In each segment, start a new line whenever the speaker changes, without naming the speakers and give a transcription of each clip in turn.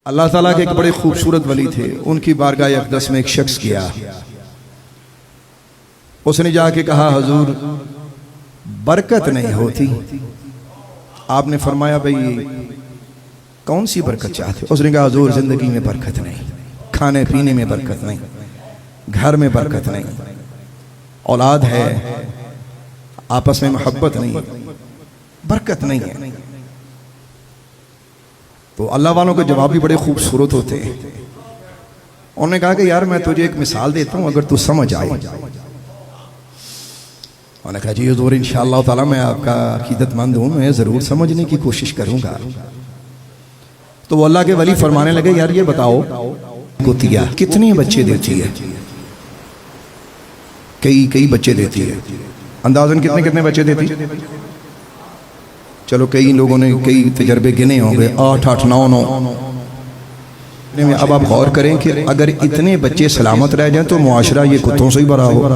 اللہ تعالیٰ کے ایک بڑے خوبصورت ولی تھے، ان کی بارگاہ اقدس میں ایک شخص گیا، اس نے جا کے کہا حضور برکت نہیں ہوتی۔ آپ نے فرمایا بھئی کون سی برکت چاہتے ہو؟ اس نے کہا حضور زندگی میں برکت نہیں، کھانے پینے میں برکت نہیں، گھر میں برکت نہیں، اولاد ہے آپس میں محبت نہیں، برکت نہیں ہے۔ تو اللہ والوں کے جواب بھی بڑے خوبصورت ہوتے ہیں۔ انہوں نے کہا کہ یار میں تجھے ایک مثال دیتا ہوں اگر تو سمجھ آئے۔ انہوں نے کہا جی حضور انشاءاللہ تعالی میں آپ کا عقیدت مند ہوں، میں ضرور سمجھنے کی کوشش کروں گا۔ تو وہ اللہ کے ولی فرمانے لگے یار یہ بتاؤ کتیا کتنے بچے دیتی ہے؟ کئی بچے دیتی ہے، اندازاً کتنے بچے دیتی ہے؟ چلو کئی لوگوں نے کئی تجربے گنے ہوں گے، 8 9 اب آپ غور کریں کہ اگر اتنے بچے سلامت رہ جائیں تو معاشرہ یہ کتوں سے ہی بھرا ہو۔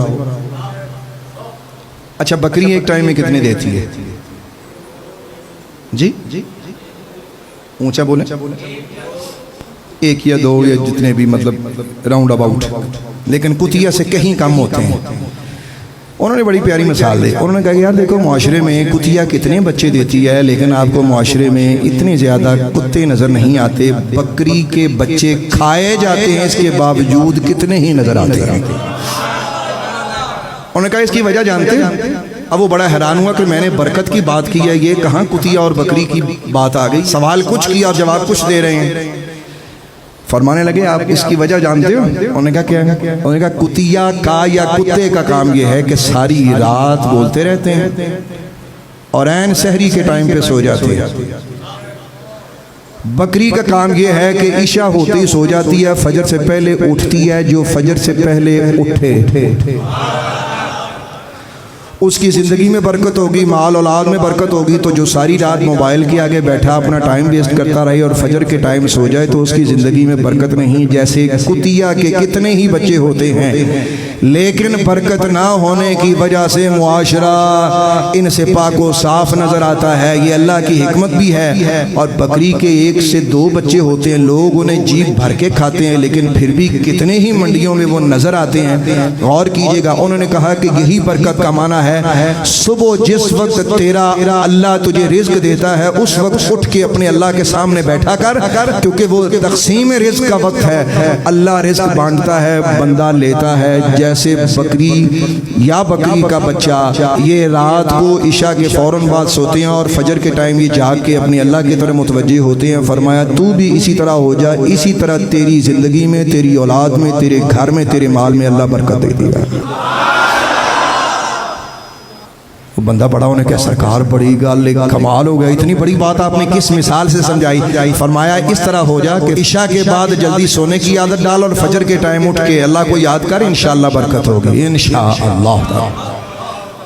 اچھا بکری ایک ٹائم میں کتنے دیتی ہے جی؟ اونچا بولیں، 1 یا 2 یا جتنے بھی مطلب راؤنڈ اباؤٹ، لیکن کتیا سے کہیں کم ہوتے ہیں۔ انہوں نے بڑی پیاری مثال دی، انہوں نے کہا کہ یار دیکھو معاشرے میں کتیا کتنے بچے دیتی ہے لیکن آپ کو معاشرے میں اتنے زیادہ کتے نظر نہیں آتے، بکری کے بچے کھائے جاتے ہیں اس کے باوجود کتنے ہی نظر آتے ہیں۔ انہوں نے کہا اس کی وجہ جانتے ہیں؟ اب وہ بڑا حیران ہوا کہ میں نے برکت کی بات کی ہے، یہ کہاں کتیا اور بکری کی بات آ گئی؟ سوال کچھ کیا اور جواب کچھ دے رہے ہیں۔ فرمانے لگے آپ اس کی وجہ جانتے ہو؟ انہوں نے کہا کیا ہے؟ انہوں نے کہا کتیا کا یا کتے کا کام یہ ہے کہ ساری رات بولتے رہتے ہیں اور عین سحری کے ٹائم پہ سو جاتے ہیں۔ بکری کا کام یہ ہے کہ عشاء ہوتے ہی سو جاتی ہے، فجر سے پہلے اٹھتی ہے، جو فجر سے پہلے اٹھے اس کی زندگی میں برکت ہوگی، مال اولاد میں برکت ہوگی۔ تو جو ساری رات موبائل کے آگے بیٹھا اپنا ٹائم ویسٹ کرتا رہے اور فجر کے ٹائم سو جائے تو اس کی زندگی میں برکت نہیں۔ جیسے کتیا کے کتنے ہی بچے ہوتے ہیں لیکن برکت نہ ہونے کی وجہ سے معاشرہ ان سے پاک و صاف نظر آتا ہے، یہ اللہ کی حکمت بھی ہے۔ اور بکری کے 1 سے 2 بچے ہوتے ہیں، لوگ انہیں جیب بھر کے کھاتے ہیں لیکن پھر بھی کتنے ہی منڈیوں میں وہ نظر آتے ہیں۔ غور کیجئے گا، انہوں نے کہا کہ یہی برکت کا معنی ہے صبح جس وقت تیرا اللہ تجھے رزق دیتا ہے اس وقت اٹھ کے اپنے اللہ کے سامنے بیٹھا کر، کیونکہ وہ تقسیم رزق کا وقت ہے۔ اللہ رزق بانٹتا ہے، بندہ لیتا ہے۔ جیسے بکری یا بکری کا بچہ یہ رات کو عشاء کے فوراً بعد سوتے ہیں اور فجر کے ٹائم یہ جاگ کے اپنے اللہ کی طرف متوجہ ہوتے ہیں۔ فرمایا تو بھی اسی طرح ہو جا، اسی طرح تیری زندگی میں، تیری اولاد میں، تیرے گھر میں، تیرے مال میں اللہ برکت دے دیا۔ بندہ بڑا ہونے کہ سرکار بڑی گل کمال ہو گیا، اتنی بڑی بات آپ نے کس مثال سے سمجھائی؟ فرمایا اس طرح ہو جا کہ عشاء کے بعد جلدی سونے کی عادت ڈال اور فجر کے ٹائم اٹھ کے اللہ کو یاد کر، انشاءاللہ برکت ہوگی انشاءاللہ۔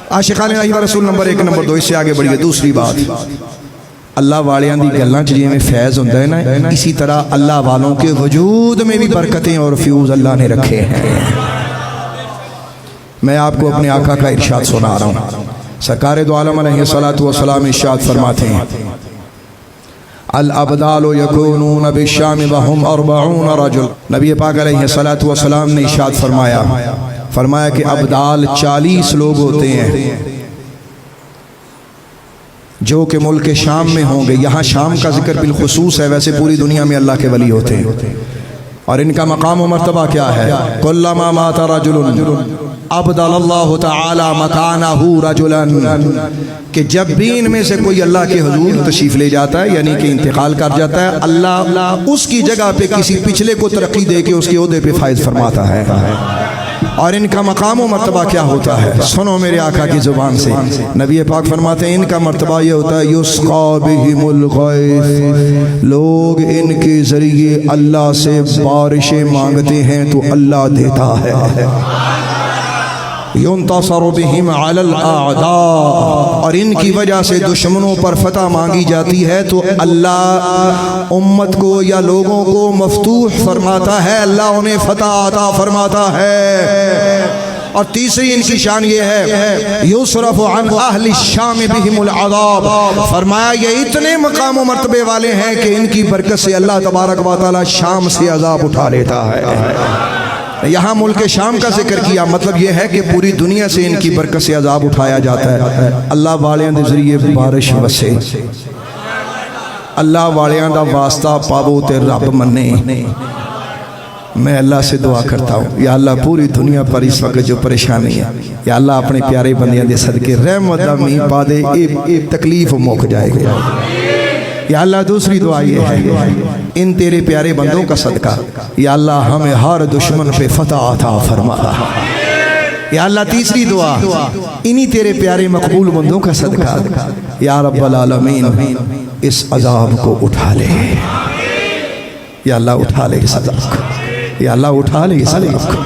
عاشقان اللہ و رسول نمبر 1 نمبر 2 اس سے آگے بڑھیے۔ دوسری بات، اللہ والیاں دی گلاں چ جویں فیض ہوندا ہے نا، اسی طرح اللہ والوں کے وجود میں بھی برکتیں اور فیوز اللہ نے رکھے ہیں۔ میں آپ کو اپنے آقا کا ارشاد سنا رہا ہوں۔ سرکار دو عالم علیہ السلام ارشاد فرماتے ہیں الابدال یکونون بالشام وهم 40 رجل۔ نبی پاک علیہ السلام نے ارشاد فرمایا کہ ابدال 40 لوگ ہوتے ہیں جو کہ ملک شام میں ہوں گے۔ یہاں شام کا ذکر بالخصوص ہے، ویسے پوری دنیا میں اللہ کے ولی ہوتے ہیں۔ اور ان کا مقام و مرتبہ کیا ہے؟ کلما مات رجل ابدل اللہ تعالی مکانہ رجلا، کہ جب بھی ان میں سے کوئی اللہ کے حضور تشریف لے جاتا ہے یعنی کہ انتقال کر جاتا ہے، اللہ اس کی جگہ پہ کسی پچھلے کو ترقی دے کے اس کے عہدے پہ فائز فرماتا ہے۔ اور ان کا مقام و مرتبہ کیا ہوتا ہے؟ سنو میرے آقا کی زبان سے، نبی پاک فرماتے ہیں ان کا مرتبہ یہ ہوتا ہے یسقا بہم الغیث، لوگ ان کے ذریعے اللہ سے بارشیں مانگتے ہیں تو اللہ دیتا ہے۔ ينتصر بهم على الاعداء، اور ان کی وجہ سے دشمنوں پر فتح مانگی جاتی ہے تو اللہ امت کو یا لوگوں کو مفتوح فرماتا ہے، اللہ انہیں فتح عطا فرماتا ہے۔ اور تیسری ان کی شان یہ ہے یصرف عن اہل الشام بہم العذاب، فرمایا یہ اتنے مقام و مرتبے والے ہیں کہ ان کی برکت سے اللہ تبارک و تعالی شام سے عذاب اٹھا لیتا ہے۔ یہاں ملک شام کا ذکر کیا، مطلب یہ ہے کہ پوری دنیا سے ان کی برکت سے عذاب اٹھایا جاتا ہے۔ اللہ والیاں دے ذریعے بارش وسے، اللہ والیاں دا واسطہ پاو تے رب منے۔ میں اللہ سے دعا کرتا ہوں یا اللہ پوری دنیا پر اس وقت جو پریشانی ہے یا اللہ اپنے پیارے بندیاں دے صدقے رحمت دا می پا دے، ایک تکلیف موک جائے گا یا اللہ۔ دوسری دعا یہ ہے ان تیرے پیارے بندوں کا صدقہ یا اللہ ہمیں ہر دشمن پہ فتح عطا فرما یا اللہ۔ تیسری دعا انہی تیرے پیارے مقبول بندوں کا صدقہ یا رب العالمین اس عذاب کو اٹھا لے یا اللہ، اٹھا لے اس عذاب کو یا اللہ، اٹھا لے اس عذاب کو۔